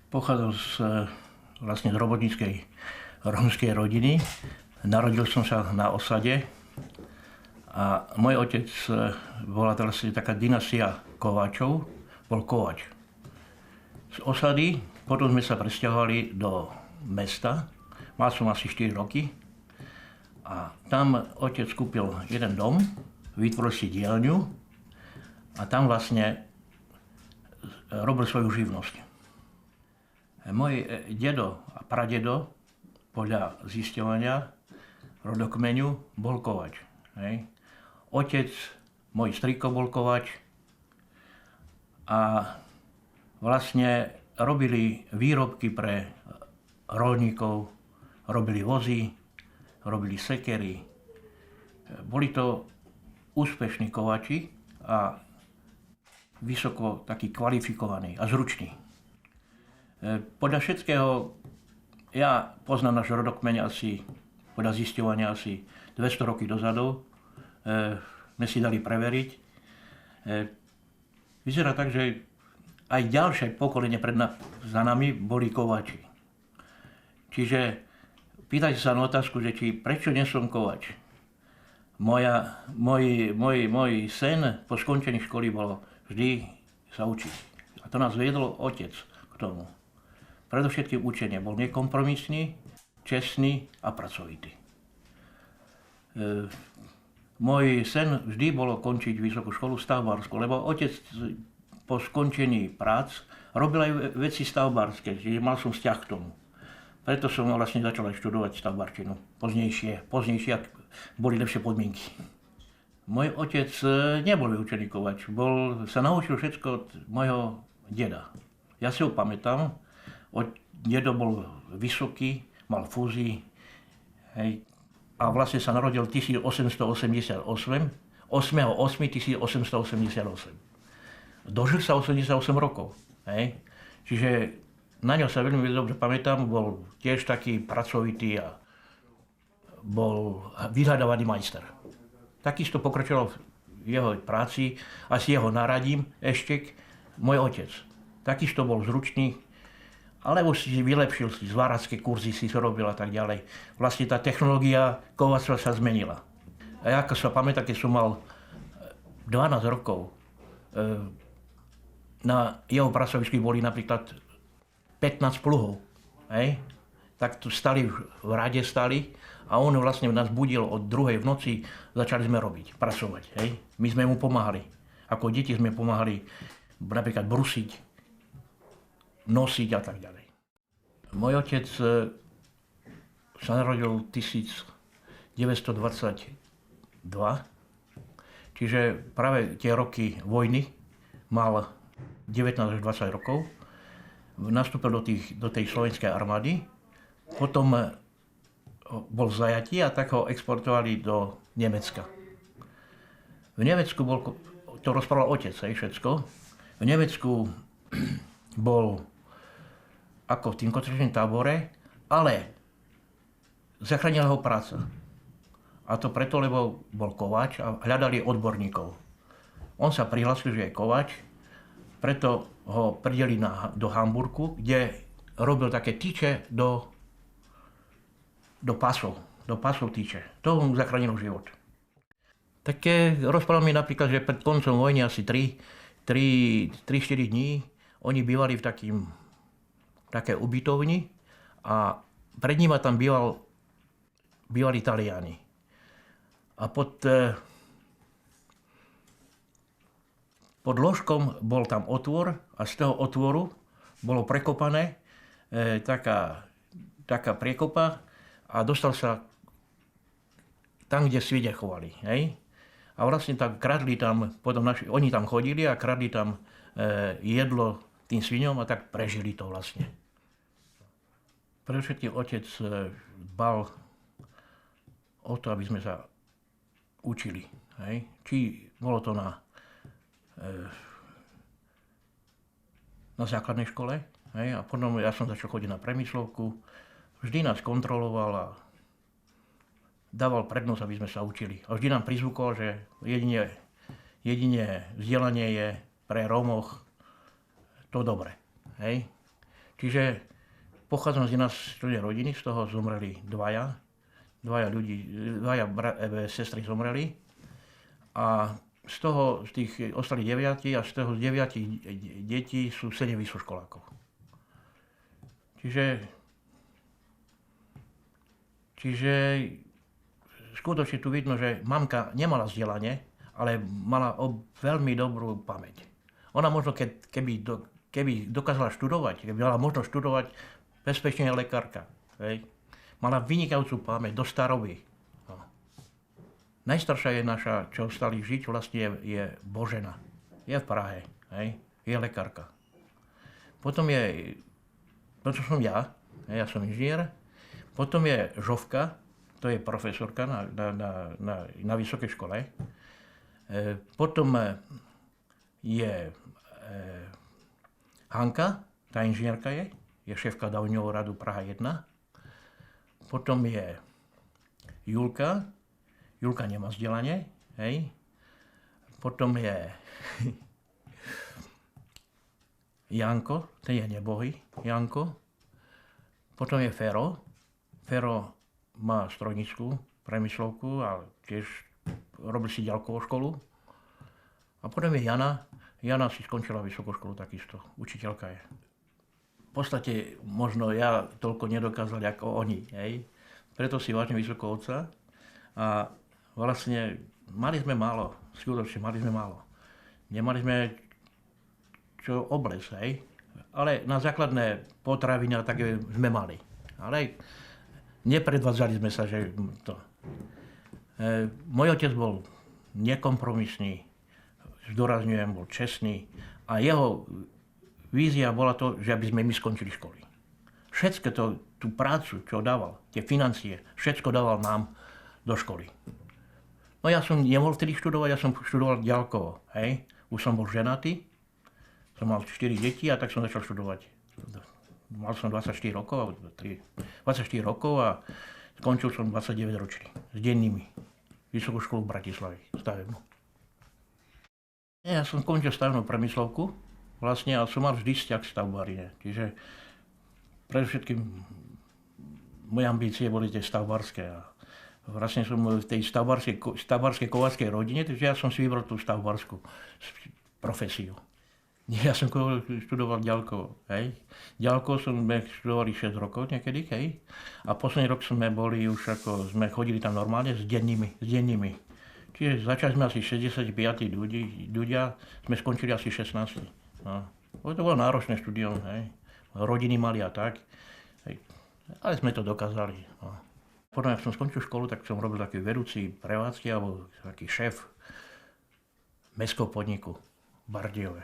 Pochádzam vlastne z robotníckej rómskej rodiny. Narodil som sa na osade a môj otec bola vlastne taká dynastia kováčov, bol kováč. Z osady potom sme sa presťahovali do mesta, mal som asi 4 roky a tam otec kúpil jeden dom, vytvoril si dielňu a tam vlastne robil svoju živnosť. Môj dedo a pradedo, podľa zisťovania rodokmeňu, bol kováč. Hej. Otec, môj strýko bol kováč a vlastne robili výrobky pre roľníkov, robili vozy, robili sekery. Boli to úspešní kováči a vysoko takí kvalifikovaní a zruční. Podľa všetkého, ja poznám náš rodokmeň asi, podľa zisťovania asi 200 roky dozadu, sme si dali preveriť. Vyzerá tak, že aj ďalšie pokolenie za nami boli kováči. Čiže pýtajte sa na otázku, že prečo nie som kováč. Môj sen po skončení školy bolo vždy sa učiť. A to nás viedol otec k tomu. Predovšetkým učenie. Bol nekompromisný, čestný a pracovitý. Môj sen vždy bolo končiť vysokú školu stavbárskú, lebo otec po skončení prác robil aj veci stavbárske, čiže mal som vzťah k tomu. Preto som vlastne začal aj študovať stavbárčinu. Poznejšie, ak boli lepšie podmienky. Môj otec nebol vyučený kováč, sa naučil všetko od môjho deda. Ja si ho pamätám, dedo bol vysoký, mal fúzy, hej, a vlastne sa narodil 1888, 8.8.1888. Dožil sa 88 rokov, hej. Čiže na ňo sa veľmi dobre pamätám, bol tiež taký pracovitý a bol vyhľadávaný majster. Takisto pokračoval v jeho práci a s jeho náradím ešte môj otec. Takisto bol zručný, alebo si vylepšil si, zváracké kurzy si robil a tak ďalej. Vlastne tá technológia kováctva sa zmenila. A ja, ako sa pamätám, keď som mal 12 rokov, na jeho pracovisku boli napríklad 15 pluhov. Hej? Tak tu stali, v rade stali a on vlastne nás budil od 2:00 v noci, začali sme robiť, pracovať. Hej? My sme mu pomáhali. Ako deti sme pomáhali napríklad brusiť, nosiť a tak ďalej. Môj otec sa narodil 1922, čiže práve tie roky vojny, mal 19 až 20 rokov, nastúpil do tej slovenskej armády, potom bol v zajatí a tak ho exportovali do Nemecka. V Nemecku to rozprával otec, všetko. V Nemecku bol ako v tým koncentračnom tábore, ale zachránila ho práca. A to preto, lebo bol kováč a hľadali odborníkov. On sa prihlásil, že je kováč, preto ho prideli do Hamburgu, kde robil také tyče do pásov tyče. To mu zachránilo život. Také rozprával mi napríklad, že pred koncom vojny asi 3-4 dní oni bývali v také ubytovni a pred nimi tam bývali Taliani. A pod lôžkom bol tam otvor a z toho otvoru bolo prekopané taká priekopa a dostal sa tam, kde svide chovali. Hej? A vlastne tam kradli potom oni tam chodili a kradli tam jedlo tým sviňom a tak prežili to vlastne. Predovšetkým otec dbal o to, aby sme sa učili. Hej? Či bolo to na základnej škole, hej? A potom ja som začal chodiť na premyslovku. Vždy nás kontroloval a dával prednosť, aby sme sa učili. A vždy nám prizvukol, že jedine vzdelanie je pre Rómoch to dobre. Hej? Čiže pochádzam z ináč rodiny, z toho zomreli dvaja sestry zomreli a z tých ostali 9 a z toho z 9 detí sú 7 vysokoškolákov. Čiže skutočne tu vidno, že mamka nemala vzdelanie, ale mala veľmi dobrú pamäť. Ona možno, keby dokázala študovať, keby mala možnosť študovať, bezpečne je lekárka. Hej. Mala vynikajúcu pamäť do staroby. No. Najstaršia je naša, čo ostali žiť, vlastne je Božena. Je v Prahe. Hej. Je lekárka. Potom som ja som inžinier. Potom je Žovka, to je profesorka na vysokej škole. Potom je Hanka, tá inžinierka je šéfka dávňového radu Praha 1. Potom je Julka nemá vzdelanie, hej. Potom je Janko, ten je nebohý, Janko. Potom je Fero má strojnickú premyslovku a tiež robil si ďalkovú školu. A potom je Jana si skončila vysokú školu takisto, učiteľka je. V podstate možno ja toľko nedokázal ako oni, hej. Preto si vážim vysoko otca a vlastne mali sme málo, skutočne mali sme málo. Nemali sme čo obliecť, hej. Ale na základné potraviny také sme mali. Ale nepredvádzali sme sa, že to. Môj otec bol nekompromisný, zdôrazňujem, bol čestný a jeho vízia bola to, že aby sme my skončili školy. Všetko tú prácu, čo dával, tie financie, všetko dával nám do školy. No ja som nemohol vtedy študovať, ja som študoval ďalkovo, hej. Už som bol ženatý, som mal 4 deti a tak som začal študovať. Mal som 24 rokov a skončil som 29 ročný, s dennými. Vysokú školu v Bratislave, stavebnú. Ja som skončil stavebnú premyslovku, vlastne, ale som mal vždy vzťah k stavbárine. Čiže predovšetkým moje ambície boli tie stavbárske. A vlastne som v tej stavbárskej kováčskej rodine, takže ja som si vybral tú stavbárskú profesiu. Ja som študoval ďalkovo, hej. Ďalkovo sme študovali 6 rokov niekedy, hej. A posledný rok sme chodili tam normálne s dennými. Čiže začali sme asi 65 ľudia, sme skončili asi 16. No. To bolo náročné štúdium, hej. Rodiny mali a tak, hej. Ale sme to dokázali. No. Potom, ak som skončil školu, tak som robil taký vedúci prevádzky alebo taký šéf mestského podniku v Bardejove.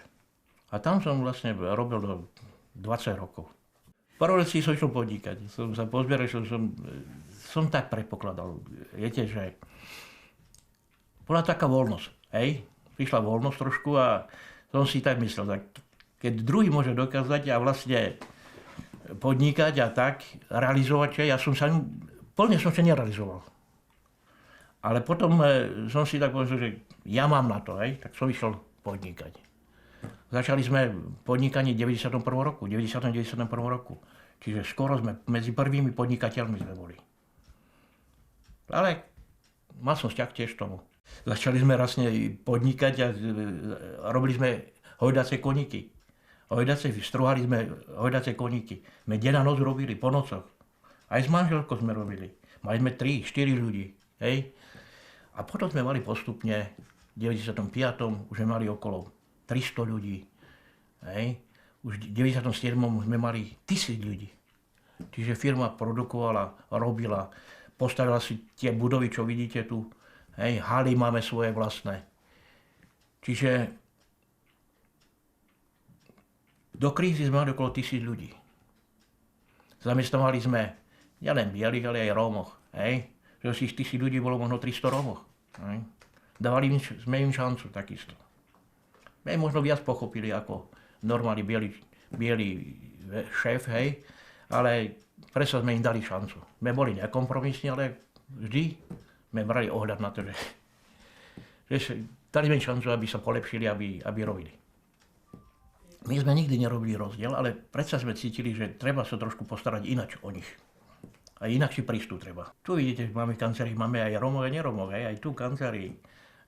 A tam som vlastne robil do 20 rokov. Prvú vec som išiel podnikať. Som sa pozbieral, som tak predpokladal. Viete, že bola taká voľnosť, hej? Prišla voľnosť trošku a som si tak myslel, tak keď druhý môže dokázať a vlastne podnikať a tak, realizovať, ja som sa plne nerealizoval. Ale potom som si tak povedal, že ja mám na to, hej? Tak som išiel podnikať. Začali sme podnikanie v 91. roku. Čiže skoro sme medzi prvými podnikateľmi sme boli. Ale mal som vzťah tiež tomu. Začali sme vlastne podnikať a robili sme hojdacie koníky. Strúhali sme hojdacie koníky. My deň a noc robili, po nococh. Aj s manželkou sme robili. Mali sme 3-4 ľudí. Hej. A potom sme mali postupne, v 95. už sme mali okolo 300 ľudí. Hej. Už v 97. sme mali 1000 ľudí. Čiže firma produkovala, robila, postavila si tie budovy, čo vidíte tu. Hej. Haly máme svoje vlastné. Čiže do krízy sme mali okolo 1000 ľudí. Zamestnávali sme nielen bielých, ale aj Rómoch. Hej. Že z tých 1000 ľudí bolo možno 300 Rómoch. Hej. Dávali sme im šancu takisto. My možno viac pochopili ako normálny bielý šéf, hej, ale predsa sme im dali šancu. My boli nekompromisní, ale vždy sme brali ohľad na to, že dali sme im šancu, aby sa polepšili, aby robili. My sme nikdy nerobili rozdiel, ale predsa sme cítili, že treba sa trošku postarať inač o nich. A inakší prístup treba. Tu vidíte, máme kancelárii, máme aj Rómov a nerómov, aj tu kancelárii.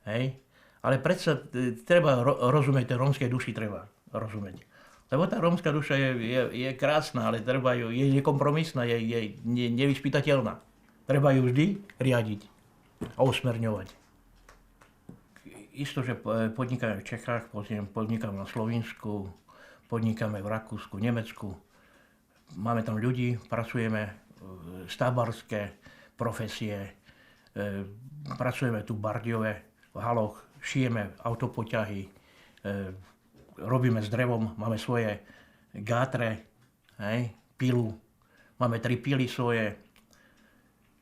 Hej. Ale predsa treba rozumieť, tej rómskej duši treba rozumieť. Lebo tá rómska duša je krásna, ale treba je nekompromisná, je nevyspytateľná. Treba ju vždy riadiť a usmerňovať. Isto, že podnikáme v Čechách, podnikáme na Slovensku, podnikáme v Rakúsku, Nemecku. Máme tam ľudí, pracujeme stavbarské profesie, pracujeme tu v Bardiove, v haloch, šijeme autopoťahy, robíme s drevom, máme svoje gátre, pilu, máme 3 pily svoje,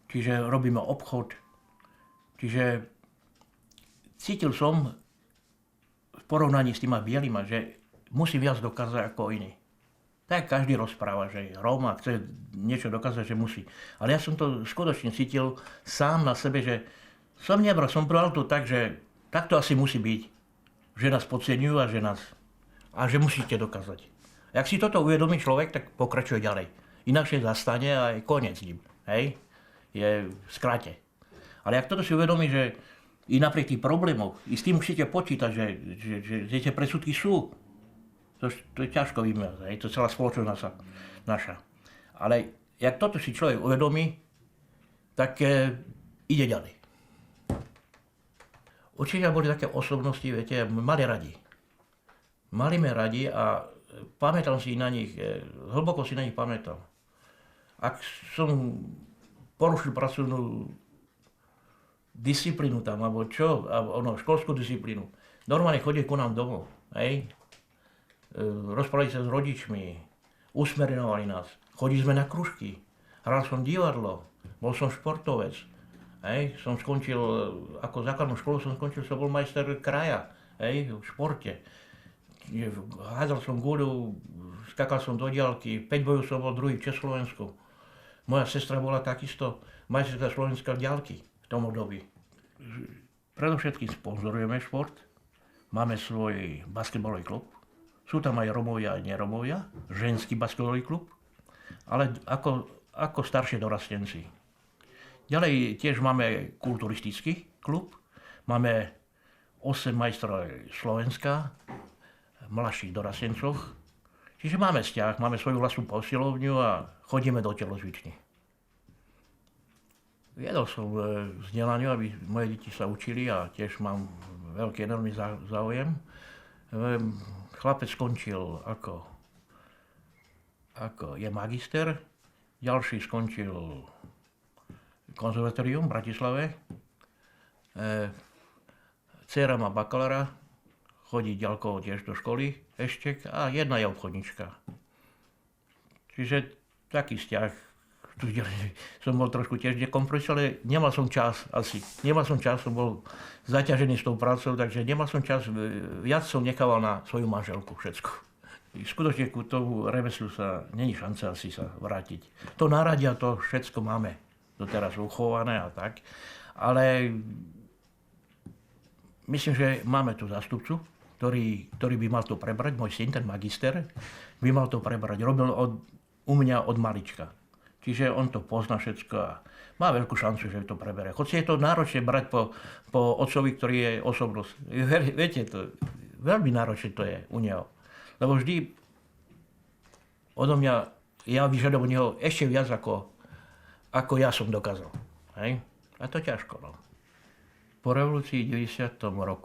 čiže robíme obchod. Čiže cítil som v porovnaní s týma bielima, že musí viac dokázať ako iní. Tak každý rozpráva, že Róm a chce niečo dokázať, že musí. Ale ja som to skutočne cítil sám na sebe, že som bral to tak, že tak to asi musí byť. Že nás podceňujú a že musíte dokázať. Ak si toto uvedomí človek, tak pokračuje ďalej. Inakšie zastane a je koniec s ním. Hej? Je v skráte. Ale ak toto si uvedomí, že i napriek tých problémov, i s tým musíte počítať, že tie predsudky sú. To je ťažko vymazať, to celá spoločnosť naša. Ale jak toto si človek uvedomí, tak ide ďalej. Určite boli také osobnosti, viete, mali radi. Mali me radi a pamätám si na nich, hlboko si na nich pamätám. Ak som porušil pracovnú disciplínu tam, alebo čo, školskú disciplínu, normálne chodili ku nám domov, hej. Rozprávali sa s rodičmi, usmerňovali nás, chodili sme na kružky, hral som divadlo, bol som športovec, som skončil, ako základnú školu som bol majster kraja, v športe. Hádzal som guľu, skakal som do diaľky, 5 bojov som bol druhý v Československu. Moja sestra bola takisto majsterka Slovenska v diaľky v tom období. Predovšetkým sponzorujeme šport, máme svoj basketbalový klub, sú tam aj Romovia, aj neromovia, ženský basketbalový klub, ale ako staršie dorastenci. Ďalej tiež máme kulturistický klub, máme 8 majstrov Slovenska, mladších dorastencoch, čiže máme vzťah, máme svoju vlastnú posilovňu a chodíme do telocvičny. Viedol som vzdelaniu, aby moje deti sa učili a tiež mám veľký enormný záujem. Chlapec skončil ako je magister, ďalší skončil konzervatórium v Bratislave, dcéra má bakalára, chodí ďalkovo tiež do školy ešte a jedna je obchodnička. Čiže taký vzťah, som bol trošku tiež dekompresovaný, ale nemal som čas asi. Som bol zaťažený s tou prácou, takže nemal som čas, viac som nechával na svoju manželku všetko. Skutočne ku tomu remeslu sa není šanca asi sa vrátiť. To náradia, to všetko máme doteraz uchované a tak, ale myslím, že máme tu zástupcu, ktorý by mal to prebrať, môj syn, ten magister, by mal to prebrať. Robil u mňa od malička. Čiže on to pozná všetko a má veľkú šancu, že to preberie. Hoci je to náročné brať po otcovi, ktorý je osobnosť. Viete, veľmi náročné to je u neho. Lebo vždy odo mňa, ja vyžadujem od neho ešte viac, ako ja som dokázal. Hej? A to ťažko. No. Po revolúcii v 1990.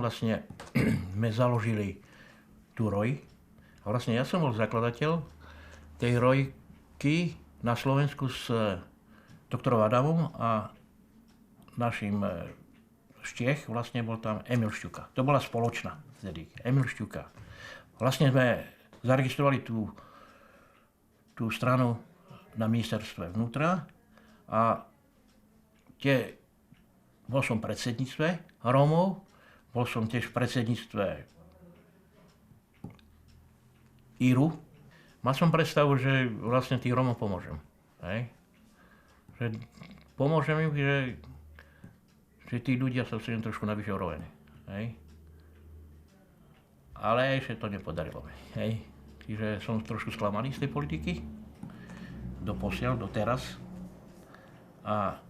vlastne sme založili tú ROJ. A vlastne ja som bol zakladateľ tej ROJky na Slovensku s doktorom Adamom a našim z Čech, vlastne bol tam Emil Šťuka. To bola spoločná vtedy, Emil Šťuka. Vlastne sme zaregistrovali tú stranu na ministerstve vnútra a bol som v predsedníctve Rómov, bol som tiež v predsedníctve Íru. Mal som predstavu, že vlastne tým Rómom pomôžem. Hej? Že pomôžem im, že tí ľudia sa vstredím trošku na vyššie úroveň. Hej? ale ešte to nepodarilo. Hej. Čiže som trošku sklamaný z tej politiky, doteraz. A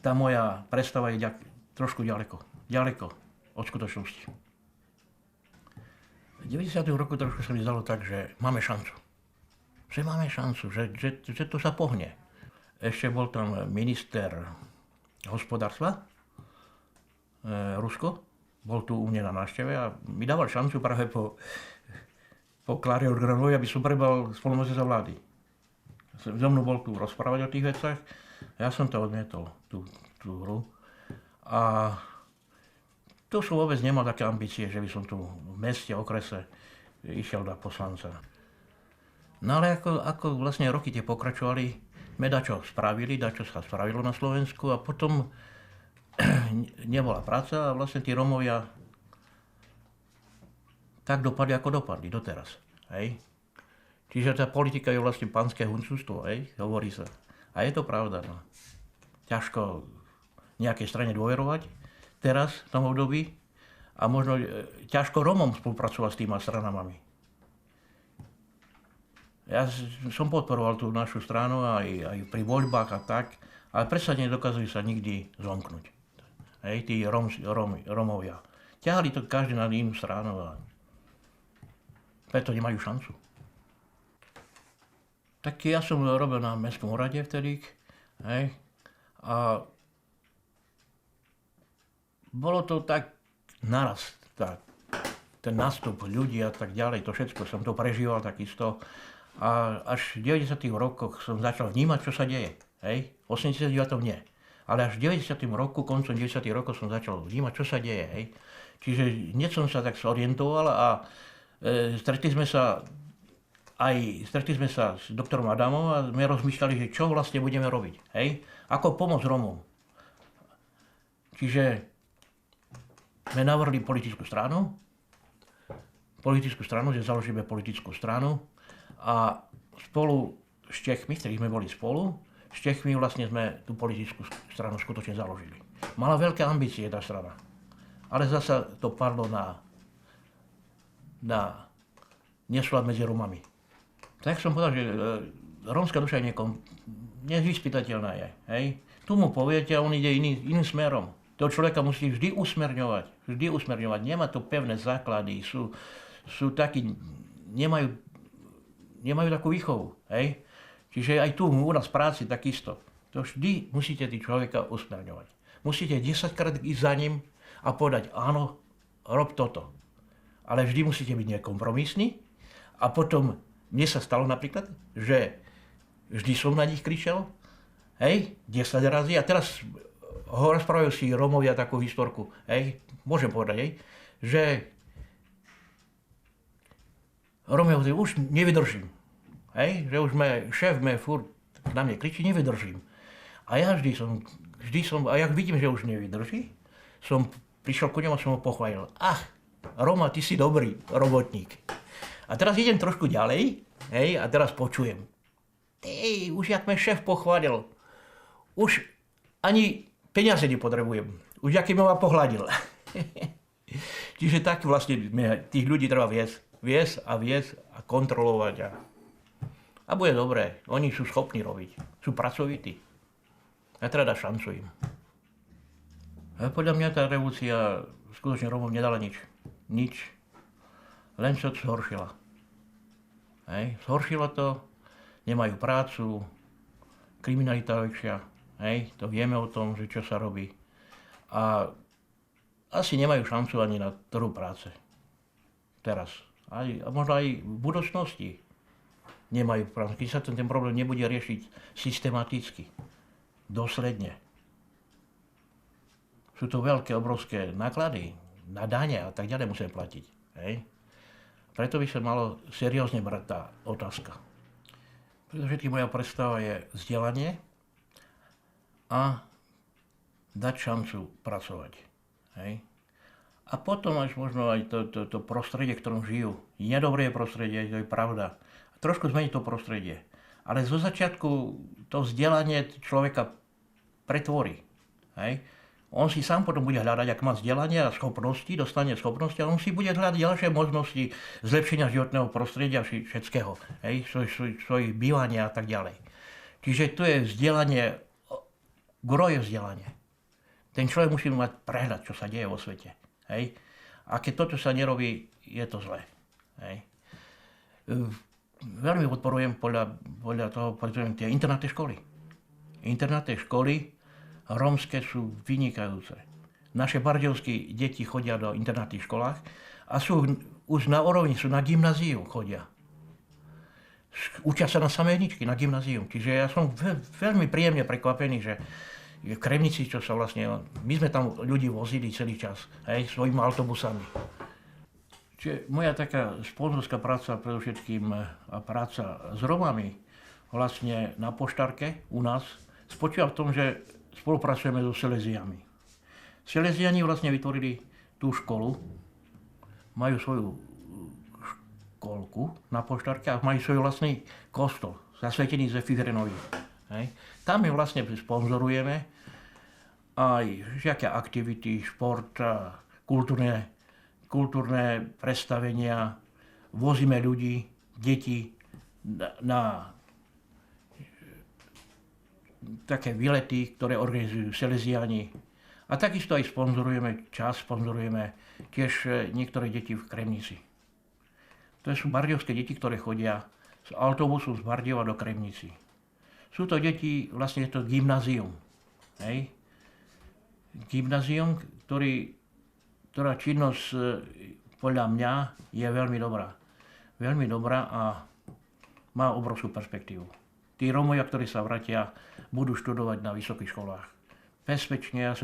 tá moja predstava je trošku ďaleko od skutočnosti. V 90. roku trošku sa mi zdalo tak, že máme šancu. Že to sa pohne. Ešte bol tam minister hospodárstva, Rusko, bol tu u mňa na návšteve a mi dával šancu práve po Kláre Urganovej, aby som prebal spolumocnenca vlády. So mnou bol tu rozprávať o tých veciach, ja som to odmietol, tú hru. A tu som vôbec nemal také ambície, že by som tu v meste, okrese išiel na poslanca. No ale ako vlastne roky tie pokračovali, sme dačo sa spravilo na Slovensku a potom nebola práca a vlastne tí Rómovia tak dopadli, ako dopadli doteraz. Hej. Čiže tá politika je vlastne pánske huncústvo, hovorí sa. A je to pravda. No. Ťažko nejakej strane dôverovať teraz, v tom období, a možno ťažko Rómom spolupracovať s týma stranami. Ja som podporoval tú našu stranu aj pri voľbách a tak, ale predsa nedokazujú sa nikdy zomknúť. Hej, tí Rómovia. Ťahali to každý na inú stranu a preto nemajú šancu. Tak ja som robil na mestskom úrade vtedy, hej, a bolo to tak naraz, ten nástup ľudí a tak ďalej, to všetko som to prežíval takisto. A až v 90. rokoch som začal vnímať, čo sa deje. Hej? V 89. nie. Ale až v 90. roku, koncom 90. rokov som začal vnímať, čo sa deje. Hej? Čiže hneď som sa tak zorientoval a stretli sme sa s doktorom Adamom a sme rozmýšľali, že čo vlastne budeme robiť. Hej? Ako pomôcť Rómom. Čiže sme navrhli politickú stranu, že založíme politickú stranu a spolu s Čechmi, ktorí sme boli spolu, s Čechmi vlastne sme tú politickú stranu skutočne založili. Mala veľké ambície tá strana, ale zasa to padlo na nesúlad medzi Rómami. Tak som povedal, že rómska duša je nevyspytateľná. Hej? Tu mu poviete a on ide iným smerom. Toho človeka musí vždy usmerňovať. Nemá to pevné základy, sú takí, nemajú takú výchovu. Hej? Čiže aj tu u nás v práci takisto. To vždy musíte tí človeka usmerňovať. Musíte 10-krát ísť za ním a povedať, áno, rob toto. Ale vždy musíte byť nekompromisní. A potom, mne sa stalo napríklad, že vždy som na nich kričal, 10 razy. A teraz rozprávajú si Rómovia takú historku, môžem povedať, že Rómovia už nevydržím. Že už šéf furt na mne kričí, nevydržím. A ja vždy som, a jak vidím, že už nevydrží, som prišiel ku nemu a som ho pochválil. Roma, ty si dobrý robotník. A teraz idem trošku ďalej, a teraz počujem. Už jak ma šéf pochválil, už ani peniaze nepotrebujem. Už aký ma pohľadil. Čiže tak vlastne tých ľudí treba viesť a kontrolovať. A bude dobré. Oni sú schopní robiť. Sú pracovití. A treba dať šancu im. A podľa mňa tá revolúcia skutočne Rómom nedala nič. Len sa to zhoršila. Zhoršila to. Nemajú prácu. Kriminalita väčšia. To vieme o tom, že čo sa robí. A asi nemajú šancu ani na trhu práce. Teraz. A možno aj v budúcnosti nemajú prácu. Keď sa ten problém nebude riešiť systematicky, dôsledne. Sú to veľké, obrovské náklady na dane a tak ďalej musíme platiť. Preto by sa malo seriózne brať tá otázka. Pretože moja predstava je vzdelanie a dať šancu pracovať. A potom až možno aj to prostredie, v ktorom žijú. Nedobré prostredie, to je pravda. Trošku zmeniť to prostredie. Ale zo začiatku to vzdelanie človeka pretvorí. On si sám potom bude hľadať, ak má vzdelanie a schopnosti, dostane schopnosti a on si bude hľadať ďalšie možnosti zlepšenia životného prostredia všetkého, svojich bývania a tak ďalej. Čiže tu je vzdelanie, gro je vzdelanie. Ten človek musí mať prehľad, čo sa deje vo svete. Hej? A keď toto sa nerobí, je to zlé. Hej? Veľmi podporujem podľa toho, pretože tie internátne školy. Internátne školy rómske sú vynikajúce. Naše bardejovské deti chodia do internátnych školách a sú už na úrovni, sú na gymnáziu chodia. Učia sa na samé jedničky, na gymnázium. Čiže ja som veľmi príjemne prekvapený, že v Kremnici, čo sa vlastne, my sme tam ľudí vozili celý čas, svojimi autobusami. Čiže moja taká sponzorská práca, predovšetkým a práca s Romami, vlastne na poštárke u nás, spočíva v tom, že spolupracujeme so Seleziami. Seleziani vlastne vytvorili tú školu, majú svoju školku na poštárke a majú svoj vlastný kostol, zasvetený Zefirenovi. Tam my vlastne sponzorujeme aj všaké aktivity, šport, kultúrne predstavenia, vozíme ľudí, deti na také výlety, ktoré organizujú Seleziani. A takisto aj sponzorujeme tiež niektoré deti v Kremnici. To sú bardejovské deti, ktoré chodia z autobusu z Bardejova do Kremnici. Sú to deti, vlastne je to gymnázium. Gymnázium, ktorá činnosť podľa mňa je veľmi dobrá. Veľmi dobrá a má obrovskú perspektívu. Tí Rómovia, ktorí sa vrátia, budú študovať na vysokých školách. Bezpečne, ja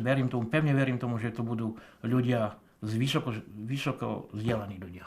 pevne verím tomu, že to budú ľudia, vysoko vzdelaní ľudia.